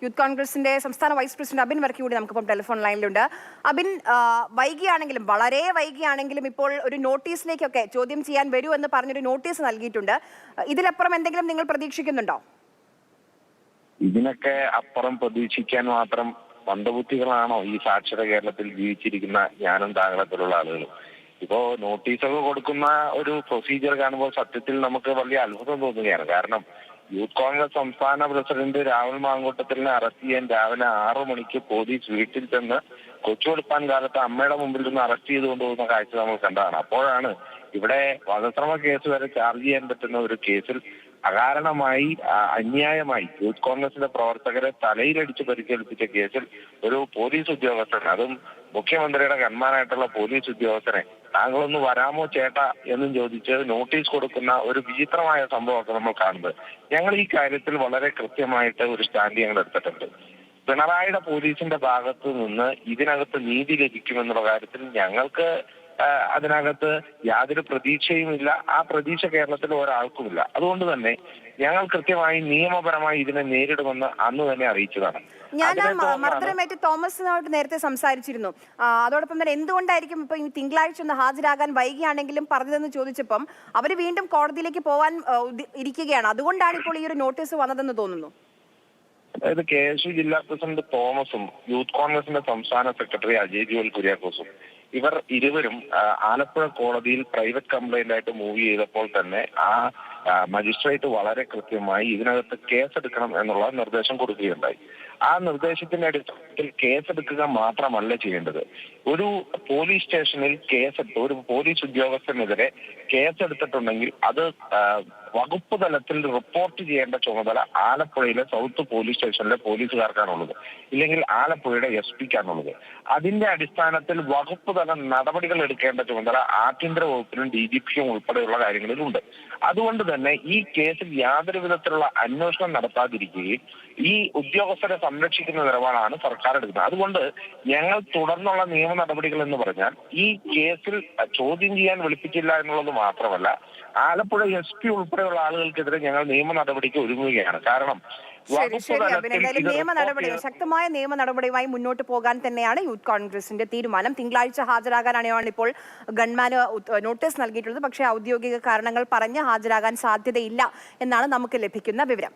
Youth കോൺഗ്രസിന്റെ സംസ്ഥാന vice president Abin Varkey കൂടി നമുക്കിപ്പം ടെലിഫോൺ ലൈനിലുണ്ട്. അബിൻ, വൈകിയാണെങ്കിലും വളരെ വൈകിയാണെങ്കിലും ഇപ്പോൾ ഒരു നോട്ടീസിലേക്കൊക്കെ ചോദ്യം ചെയ്യാൻ വരൂ എന്ന് പറഞ്ഞൊരു നോട്ടീസ് നൽകിയിട്ടുണ്ട്. ഇതിലപ്പുറം എന്തെങ്കിലും നിങ്ങൾ പ്രതീക്ഷിക്കുന്നുണ്ടോ? ഇതിനൊക്കെ അപ്പുറം പ്രതീക്ഷിക്കാൻ മാത്രം മന്ദബുദ്ധികളാണോ ഈ സാക്ഷര കേരളത്തിൽ ജീവിച്ചിരിക്കുന്ന ഞാനും താങ്കളത്തിലുള്ള ആളുകൾ? ഇപ്പോ നോട്ടീസൊക്കെ കൊടുക്കുന്ന ഒരു പ്രൊസീജിയർ കാണുമ്പോൾ സത്യത്തിൽ നമുക്ക് വലിയ അത്ഭുതം തോന്നുകയാണ്. കാരണം യൂത്ത് കോൺഗ്രസ് സംസ്ഥാന പ്രസിഡന്റ് രാഹുൽ മാങ്കൂട്ടത്തിലിനെ അറസ്റ്റ് ചെയ്യാൻ രാവിലെ 6 മണിക്ക് പോലീസ് വീട്ടിൽ ചെന്ന് കൊച്ചുവെളുപ്പാൻ കാലത്ത് അമ്മയുടെ മുമ്പിൽ നിന്ന് അറസ്റ്റ് ചെയ്ത് കൊണ്ടുപോകുന്ന കാഴ്ച നമ്മൾ കണ്ടതാണ്. അപ്പോഴാണ് ഇവിടെ വധശ്രമ കേസ് വരെ ചാർജ് ചെയ്യാൻ പറ്റുന്ന ഒരു കേസിൽ അകാരണമായി അന്യായമായി യൂത്ത് കോൺഗ്രസിന്റെ പ്രവർത്തകരെ തലയിലടിച്ച് പരിക്കേൽപ്പിച്ച കേസിൽ ഒരു പോലീസ് ഉദ്യോഗസ്ഥൻ, അതും മുഖ്യമന്ത്രിയുടെ ഗൺമാനായിട്ടുള്ള പോലീസ് ഉദ്യോഗസ്ഥനെ താങ്കളൊന്ന് വരാമോ ചേട്ടാ എന്നും ചോദിച്ച് നോട്ടീസ് കൊടുക്കുന്ന ഒരു വിചിത്രമായ സംഭവമൊക്കെ നമ്മൾ കാണുന്നത്. ഞങ്ങൾ ഈ കാര്യത്തിൽ വളരെ കൃത്യമായിട്ട് ഒരു സ്റ്റാൻഡ് ഞങ്ങൾ എടുത്തിട്ടുണ്ട്. പിണറായിയുടെ പോലീസിന്റെ ഭാഗത്ത് നിന്ന് ഇതിനകത്ത് നീതി ലഭിക്കുമെന്നുള്ള കാര്യത്തിൽ ഞങ്ങൾക്ക് അതിനകത്ത് യാതൊരു പ്രതീക്ഷയുമില്ല. ആ പ്രതീക്ഷ കേരളത്തിൽ ഒരാൾക്കുമില്ല. അതുകൊണ്ട് തന്നെ ഞങ്ങൾ കൃത്യമായി നിയമപരമായി ഇതിനെ നേരിടുമെന്ന് അന്ന് തന്നെ അറിയിച്ചതാണ്. ഞാൻ മർദ്ദനമേറ്റ് തോമസിനോട് നേരത്തെ സംസാരിച്ചിരുന്നു. അതോടൊപ്പം തന്നെ എന്തുകൊണ്ടായിരിക്കും ഇപ്പൊ ഈ തിങ്കളാഴ്ച ഒന്ന് ഹാജരാകാൻ വൈകിയാണെങ്കിലും പറഞ്ഞതെന്ന് ചോദിച്ചപ്പം അവർ വീണ്ടും കോടതിയിലേക്ക് പോകാൻ ഇരിക്കുകയാണ്. അതുകൊണ്ടാണ് ഇപ്പോൾ ഈ ഒരു നോട്ടീസ് വന്നതെന്ന് തോന്നുന്നു. അതായത് KSU ജില്ലാ പ്രസിഡന്റ് തോമസും യൂത്ത് കോൺഗ്രസിന്റെ സംസ്ഥാന സെക്രട്ടറി അജയ് ജോൽ കുര്യാക്കോസും ഇവർ ഇരുവരും ആലപ്പുഴ കോടതിയിൽ പ്രൈവറ്റ് കംപ്ലൈന്റ് ആയിട്ട് മൂവ് ചെയ്തപ്പോൾ തന്നെ ആ മജിസ്ട്രേറ്റ് വളരെ കൃത്യമായി ഇതിനകത്ത് കേസെടുക്കണം എന്നുള്ള നിർദ്ദേശം കൊടുക്കുകയുണ്ടായി. ആ നിർദ്ദേശത്തിന്റെ അടിസ്ഥാനത്തിൽ കേസെടുക്കുക മാത്രമല്ല ചെയ്യേണ്ടത്. ഒരു പോലീസ് സ്റ്റേഷനിൽ കേസെടുത്ത് ഒരു പോലീസ് ഉദ്യോഗസ്ഥനെതിരെ കേസെടുത്തിട്ടുണ്ടെങ്കിൽ അത് വകുപ്പ് തലത്തിൽ റിപ്പോർട്ട് ചെയ്യേണ്ട ചുമതല ആലപ്പുഴയിലെ സൗത്ത് പോലീസ് സ്റ്റേഷനിലെ പോലീസുകാർക്കാണുള്ളത്, ഇല്ലെങ്കിൽ ആലപ്പുഴയുടെ SP-ക്കാണുള്ളത്. അതിന്റെ അടിസ്ഥാനത്തിൽ വകുപ്പ് തല നടപടികൾ എടുക്കേണ്ട ചുമതല ആഭ്യന്തര വകുപ്പിനും DGP-ക്കും ഉൾപ്പെടെയുള്ള കാര്യങ്ങളിലുണ്ട്. അതുകൊണ്ട് തന്നെ ഈ കേസിൽ യാതൊരു വിധത്തിലുള്ള അന്വേഷണം നടത്താതിരിക്കുകയും ഈ ഉദ്യോഗസ്ഥരെ സംരക്ഷിക്കുന്ന നിലപാടാണ് സർക്കാർ എടുക്കുന്നത്. അതുകൊണ്ട് ഞങ്ങൾ തുടർന്നുള്ള നിയമ നടപടികൾ എന്ന് പറഞ്ഞാൽ ഈ കേസിൽ ചോദ്യം ചെയ്യാൻ വിളിപ്പിച്ചില്ല എന്നുള്ളത് മാത്രമല്ല, ആലപ്പുഴ SP ഉൾപ്പെടെയുള്ള ആളുകൾക്കെതിരെ ഞങ്ങൾ നിയമ നടപടിക്ക് ഒരുങ്ങുകയാണ്. കാരണം ശക്തമായ നിയമ നടപടിയുമായി മുന്നോട്ട് പോകാൻ തന്നെയാണ് യൂത്ത് കോൺഗ്രസിന്റെ തീരുമാനം. തിങ്കളാഴ്ച ഹാജരാകാനാണ് ഇപ്പോൾ ഗൺമാന് നോട്ടീസ് നൽകിയിട്ടുള്ളത്. പക്ഷേ ഔദ്യോഗിക കാരണങ്ങൾ പറഞ്ഞ് ഹാജരാകാൻ സാധ്യതയില്ല എന്നാണ് നമുക്ക് ലഭിക്കുന്ന വിവരം.